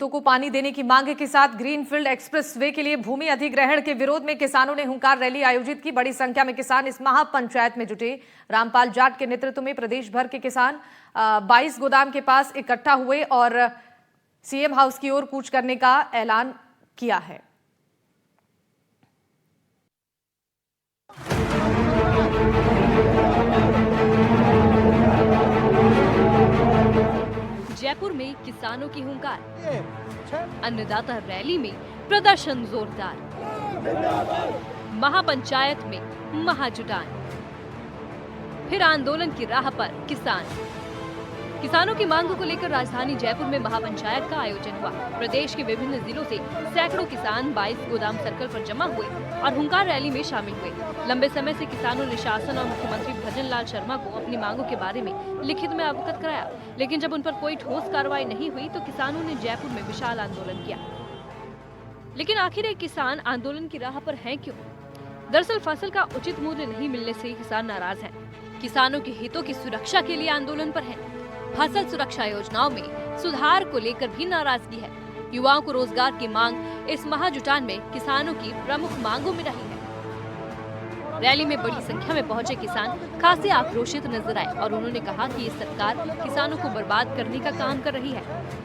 को पानी देने की मांग के साथ ग्रीनफील्ड एक्सप्रेसवे के लिए भूमि अधिग्रहण के विरोध में किसानों ने हुंकार रैली आयोजित की। बड़ी संख्या में किसान इस महापंचायत में जुटे। रामपाल जाट के नेतृत्व में प्रदेश भर के किसान 22 गोदाम के पास इकट्ठा हुए और सीएम हाउस की ओर कूच करने का ऐलान किया है। जयपुर में किसानों की हुंकार, अन्नदाता रैली में प्रदर्शन जोरदार, महापंचायत में महाजुटान, फिर आंदोलन की राह पर किसानों की मांगों को लेकर राजधानी जयपुर में महापंचायत का आयोजन हुआ। प्रदेश के विभिन्न जिलों से सैकड़ों किसान 22 गोदाम सर्कल पर जमा हुए और हुंकार रैली में शामिल हुए। लंबे समय से किसानों ने शासन और मुख्यमंत्री भजन लाल शर्मा को अपनी मांगों के बारे में लिखित में अवगत कराया, लेकिन जब उन पर कोई ठोस कार्रवाई नहीं हुई तो किसानों ने जयपुर में विशाल आंदोलन किया। लेकिन आखिर ये किसान आंदोलन की राह पर हैं क्यों? दरअसल फसल का उचित मूल्य नहीं मिलने से किसान नाराज हैं। किसानों के हितों की सुरक्षा के लिए आंदोलन पर हैं। फसल सुरक्षा योजनाओं में सुधार को लेकर भी नाराजगी है। युवाओं को रोजगार की मांग इस महाजुटान में किसानों की प्रमुख मांगों में रही है। रैली में बड़ी संख्या में पहुंचे किसान खासे आक्रोशित नजर आए और उन्होंने कहा कि ये सरकार किसानों को बर्बाद करने का काम कर रही है।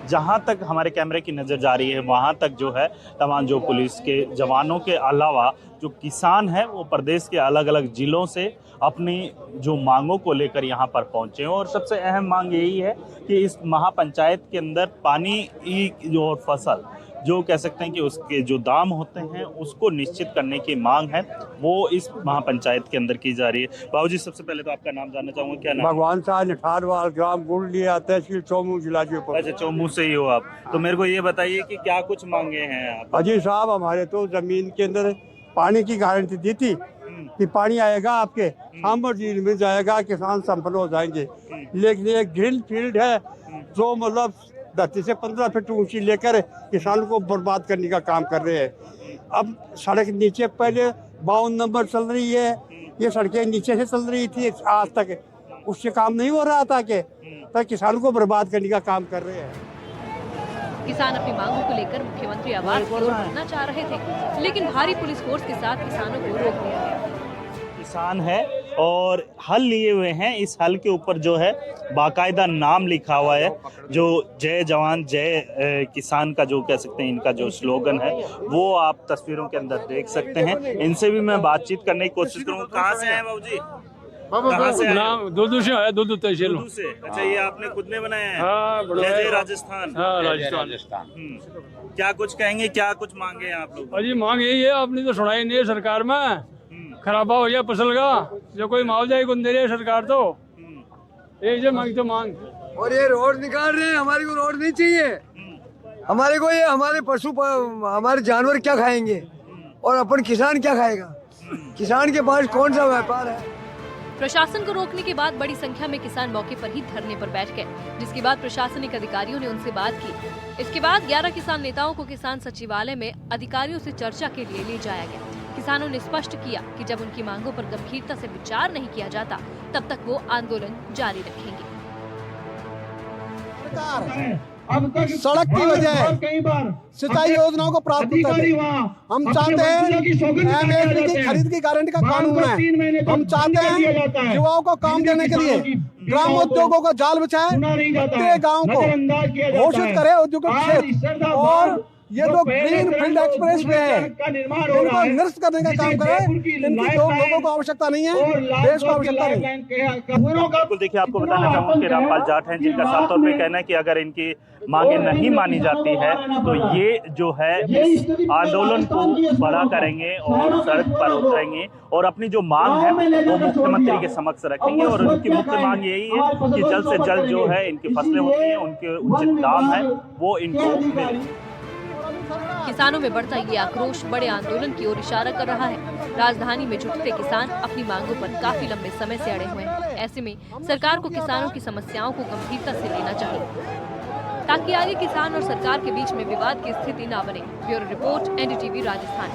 जहां तक हमारे कैमरे की नजर जा रही है वहां तक जो है तमाम जो पुलिस के जवानों के अलावा जो किसान है वो प्रदेश के अलग अलग जिलों से अपनी जो मांगों को लेकर यहाँ पर पहुंचे हैं। और सबसे अहम मांग यही है कि इस महापंचायत के अंदर पानी की जो फसल जो कह सकते हैं कि उसके जो दाम होते हैं उसको निश्चित करने की मांग है, वो इस महापंचायत के अंदर की जा रही है। बाबूजी, सबसे पहले तो आपका नाम जानना चाहूंगा। क्या नाम? भगवान साहब निठारवाल, ग्राम गुड़लिया, तहसील चौमू, जिला जयपुर। अच्छा, चौमू से ही हो आप। तो मेरे को ये बताइए कि क्या कुछ मांगे हैं आप? अजी साहब, हमारे तो जमीन के अंदर पानी की गारंटी दी थी कि पानी आएगा आपके हमर झील में जाएगा, किसान संपन्न हो जाएंगे। लेकिन ये ग्रीन फील्ड है जो मतलब धरती से 15 फीट ऊंची लेकर किसानों को बर्बाद करने का काम कर रहे हैं। अब सड़क नीचे पहले 52 नंबर चल रही है, ये सड़कें नीचे से चल रही थी आज तक, उससे काम नहीं हो रहा था कि तो किसानों को बर्बाद करने का काम कर रहे हैं। किसान अपनी मांगों को लेकर मुख्यमंत्री आवास की ओर बढ़ना चाह रहे थे, लेकिन भारी पुलिस फोर्स के साथ किसानों को रोक दिया गया। किसान है और हल लिए हुए हैं। इस हल के ऊपर जो है बाकायदा नाम लिखा हुआ है, जो जय जवान जय किसान का जो कह सकते हैं इनका जो स्लोगन है वो आप तस्वीरों के अंदर देख सकते हैं। इनसे भी मैं बातचीत करने की कोशिश करूंगा। कहाँ से आए बाबूजी? कहाँ से आए? दूध से है, दूध तहसील से। अच्छा, ये आपने खुद ने बनाया है? हाँ, जय राजस्थान। हाँ, राजस्थान। क्या कुछ कहेंगे, क्या कुछ मांगे आप लोग? अजी मांग यही है, आपने तो सुनाई नहीं है सरकार में, खराबा हो गया फसल का, जो कोई मुआवजा ही दे रही है सरकार तो एक जो मांग तो मांग। और ये रोड निकाल रहे हैं, हमारे को रोड नहीं चाहिए। हमारे को ये हमारे पशु हमारे जानवर क्या खाएंगे और अपन किसान क्या खाएगा? किसान के पास कौन सा व्यापार है? प्रशासन को रोकने के बाद बड़ी संख्या में किसान मौके पर ही धरने पर बैठ गए, जिसके बाद प्रशासनिक अधिकारियों ने उनसे बात की। इसके बाद 11 किसान नेताओं को किसान सचिवालय में अधिकारियों से चर्चा के लिए ले जाया गया। किसानों ने स्पष्ट किया कि जब उनकी मांगों पर गंभीरता से विचार नहीं किया जाता तब तक वो आंदोलन जारी रखेंगे। सड़क की वजह सिंचाई योजनाओं को प्राप्त करते हम चाहते हैं MSP की खरीद की गारंटी का कानून है। हम चाहते हैं युवाओं को काम देने के लिए ग्राम उद्योगों का जाल बिछाए, प्रत्येक गाँव को घोषित करे औद्योगिक क्षेत्र, और ये जो ग्रीन फील्ड एक्सप्रेस वे है इनको निरस्त करने का काम करे। इनकी लोगों को आवश्यकता नहीं है, देश को आवश्यकता नहीं है। बिल्कुल, देखिए आपको बताना चाहूँगा कि रामपाल जाट हैं जिनका साफ तौर पे कहना है कि अगर इनकी मांगे नहीं मानी जाती है तो ये जो है इस आंदोलन को बड़ा करेंगे और सड़क पर उतरेंगे और अपनी जो मांग है वो मुख्यमंत्री के समक्ष रखेंगे। और उनकी मुख्य मांग यही है कि जल्द से जल्द जो है इनकी फसलें होती हैं उनके उचित दाम है वो इनको मिले। किसानों में बढ़ता ये आक्रोश बड़े आंदोलन की ओर इशारा कर रहा है। राजधानी में जुटते किसान अपनी मांगों पर काफी लंबे समय से अड़े हुए हैं। ऐसे में सरकार को किसानों की समस्याओं को गंभीरता से लेना चाहिए ताकि आगे किसान और सरकार के बीच में विवाद की स्थिति न बने। Bureau report, NDTV Rajasthan.